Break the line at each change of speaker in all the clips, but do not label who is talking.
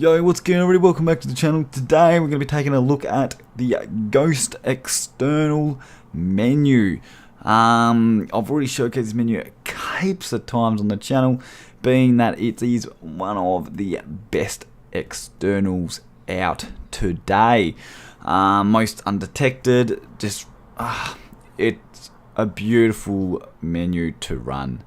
Yo, what's going on everybody? Welcome back to the channel. Today we're going to be taking a look at the Ghost External menu. I've already showcased this menu heaps of times on the channel, being that it is one of the best externals out today. Most undetected, just it's a beautiful menu to run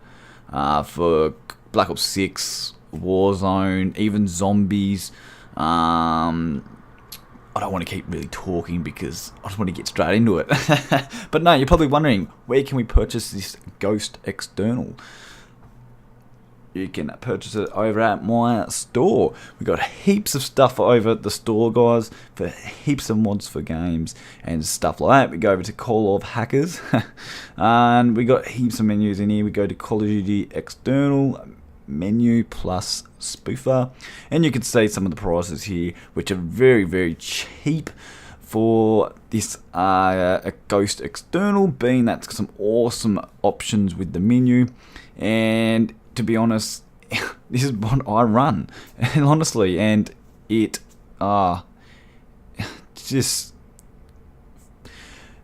for Black Ops 6, Warzone, even Zombies. I don't want to keep really talking because I just want to get straight into it. But no, you're probably wondering, where can we purchase this Ghost External? You can purchase it over at my store. We've got heaps of stuff over at the store, guys, for heaps of mods for games and stuff like that. We go over to Call of Hackers, and we got heaps of menus in here. We go to Call of Duty External menu plus Spoofer, and you can see some of the prices here, which are very cheap for this a Ghost External, being that's some awesome options with the menu. And to be honest, this is what I run, and honestly, and it just,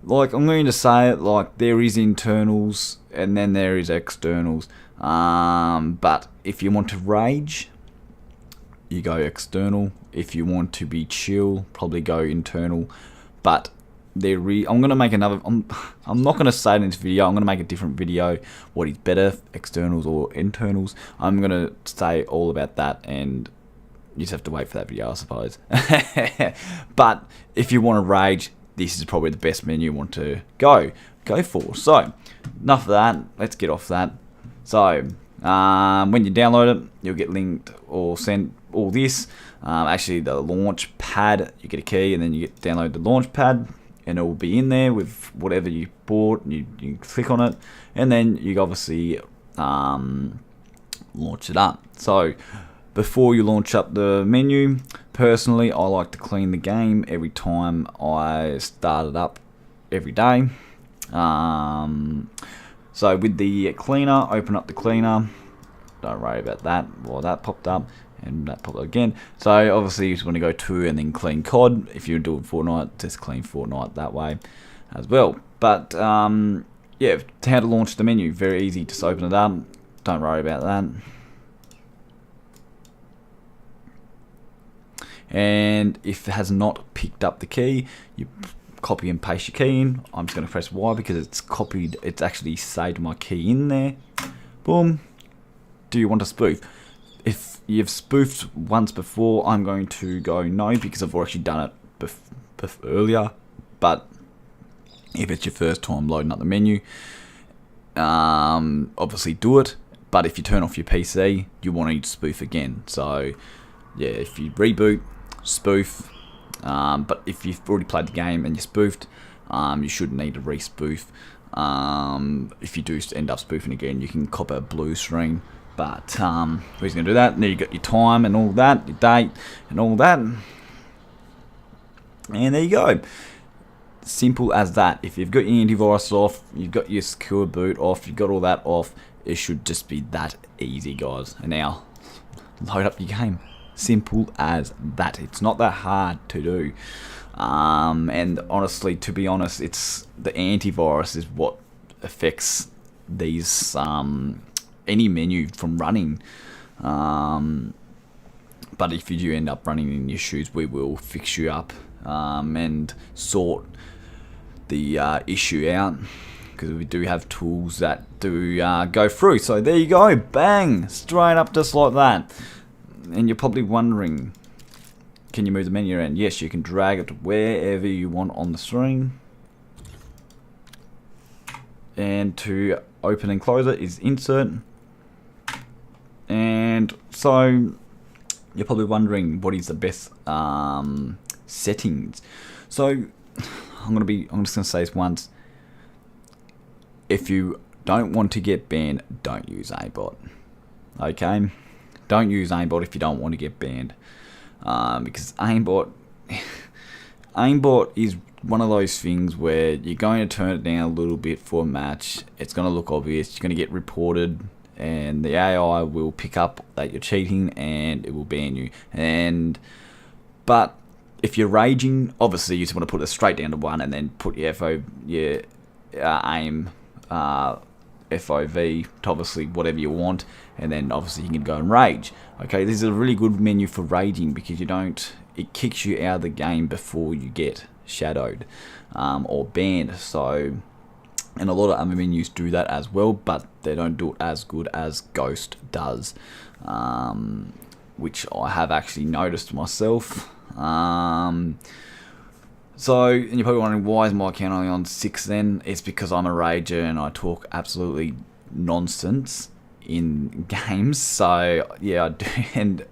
like, I'm going to say it, like, there is internals and then there is externals, but if you want to rage, you go external. If you want to be chill, probably go internal. But I'm gonna make another. I'm not gonna say it in this video. I'm gonna make a different video. What is better, externals or internals? I'm gonna say all about that, and you just have to wait for that video, I suppose. But if you want to rage, this is probably the best menu you want to go for. So enough of that. Let's get off that. So when you download it, you'll get linked or sent all this. Actually, the launch pad, you get a key, and then you get to download the launch pad, and it will be in there with whatever you bought. You click on it, and then you obviously launch it up. So before you launch up the menu, personally, I like to clean the game every time I start it up every day. So with the cleaner, open up the cleaner. Don't worry about that. Well, that popped up and that popped up again. So obviously you just want to go to and then clean COD. If you're doing Fortnite, just clean Fortnite that way as well. But yeah, how to launch the menu, very easy. Just open it up. Don't worry about that. And if it has not picked up the key, you copy and paste your key in. I'm just going to press Y because it's copied. It's actually saved my key in there. Boom. Do you want to spoof? If you've spoofed once before, I'm going to go no, because I've actually done it earlier. But if it's your first time loading up the menu, obviously do it. But if you turn off your PC, you want to spoof again. So yeah, if you reboot, spoof. But if you've already played the game and you spoofed, you shouldn't need to re-spoof. If you do end up spoofing again, you can cop a blue string. But who's going to do that? And then you got your time and all that, your date and all that. And there you go. Simple as that. If you've got your antivirus off, you've got your secure boot off, you've got all that off, it should just be that easy, guys. And now, load up your game. Simple as that. It's not that hard to do. And honestly, to be honest, it's the antivirus is what affects these any menu from running. But if you do end up running into issues, we will fix you up and sort the issue out, because we do have tools that do go through. So there you go, bang, straight up just like that. And you're probably wondering, can you move the menu around? Yes, you can drag it to wherever you want on the screen. And to open and close it is insert. And so you're probably wondering, what is the best settings? So I'm just gonna say this once. If you don't want to get banned, don't use aimbot. Okay? Don't use aimbot if you don't want to get banned, because aimbot is one of those things where you're going to turn it down a little bit for a match. It's going to look obvious. You're going to get reported, and the AI will pick up that you're cheating and it will ban you. But if you're raging, obviously you just want to put it straight down to 1 and then put your aim FOV to obviously whatever you want, and then obviously you can go and rage. Okay, this is a really good menu for raging because it kicks you out of the game before you get shadowed or banned. So, and a lot of other menus do that as well, but they don't do it as good as Ghost does, which I have actually noticed myself. So, and you're probably wondering, why is my account only on 6 then? It's because I'm a rager and I talk absolutely nonsense in games. So, yeah, I do. And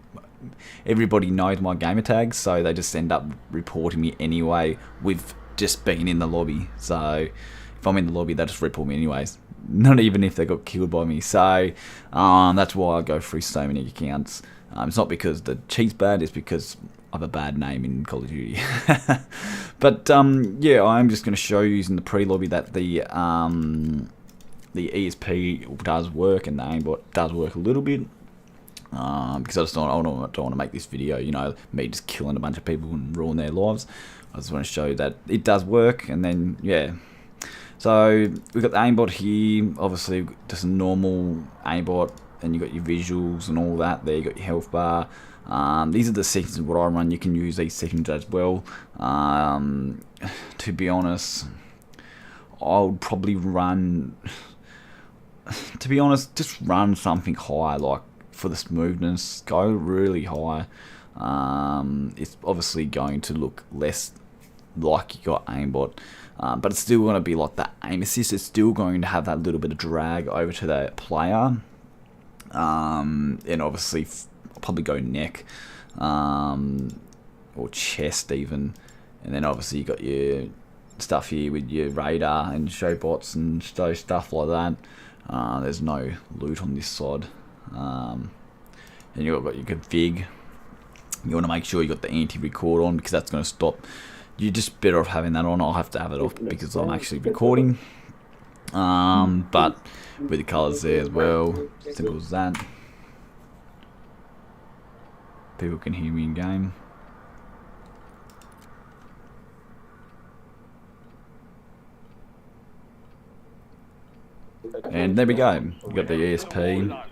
everybody knows my gamer tags, so they just end up reporting me anyway with just being in the lobby. So, if I'm in the lobby, they just report me anyways. Not even if they got killed by me. So, that's why I go through so many accounts. It's not because the cheat's bad, it's because I have a bad name in Call of Duty. But yeah, I'm just going to show you using the pre-lobby that the ESP does work and the aimbot does work a little bit. Because I don't want to make this video, you know, me just killing a bunch of people and ruin their lives. I just want to show you that it does work, and then yeah. So we've got the aimbot here, obviously just a normal aimbot, and you've got your visuals and all that there. You got your health bar. These are the settings of what I run. You can use these settings as well. To be honest, I would probably run. To be honest, just run something high, like for the smoothness. Go really high. It's obviously going to look less like you got aimbot, but it's still going to be like that aim assist. It's still going to have that little bit of drag over to the player, and obviously I'll probably go neck, or chest even, and then obviously you got your stuff here with your radar and show bots and stuff like that. There's no loot on this side, and you've got your config. You want to make sure you got the anti-record on, because that's going to stop. You're just better off having that on. I'll have to have it off because I'm actually recording. But with the colours there as well, simple as that. People can hear me in game. And there we go. We got the ESP.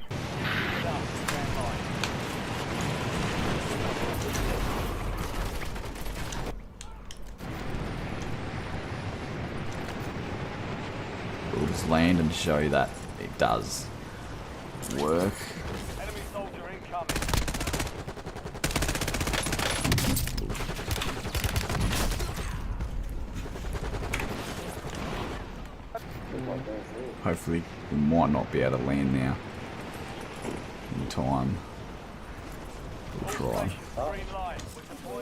We'll just land and show you that it does work.
Enemy soldier incoming.
Hopefully we might not be able to land now in time. We'll try.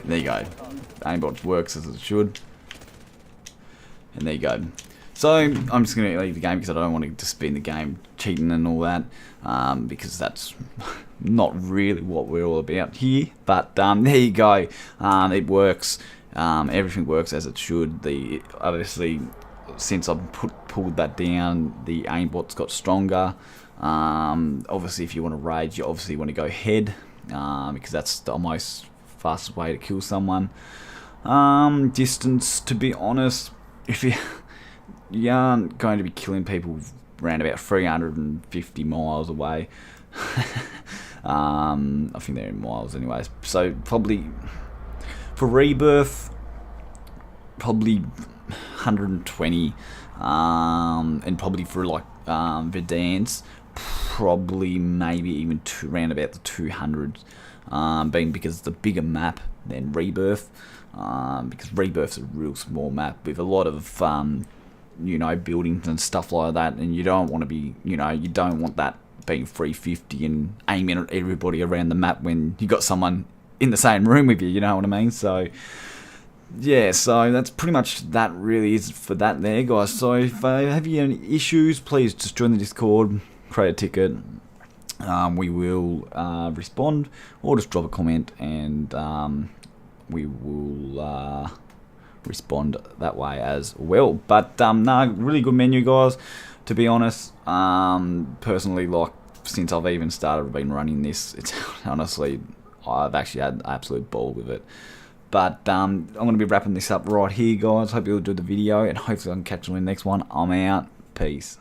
There you go. Aimbot works as it should. And there you go. So I'm just going to leave the game because I don't want to just be in the game cheating and all that, because that's not really what we're all about here. But there you go. It works. Everything works as it should. Obviously, since I've pulled that down, the aimbot's got stronger. Obviously, if you want to rage, you obviously want to go head, because that's the most fastest way to kill someone. Distance, to be honest, if you aren't going to be killing people around about 350 miles away. I think they're in miles anyways. So probably for rebirth, probably 120, and probably for like Verdansk, probably maybe even around about the 200s, being because it's a bigger map than rebirth, because rebirth's a real small map with a lot of you know, buildings and stuff like that, and you don't want to be, you know, you don't want that being 350 and aiming at everybody around the map when you got someone in the same room with you, you know what I mean? So yeah, so that's pretty much that really is for that there, guys. So if have you any issues, please just join the Discord, create a ticket. We will respond, or just drop a comment, and we will respond that way as well. But no, really good menu, guys. To be honest, personally, like since I've even started been running this. It's honestly, I've actually had an absolute ball with it. But I'm going to be wrapping this up right here, guys. Hope you enjoyed the video, and hopefully I can catch you in the next one. I'm out. Peace.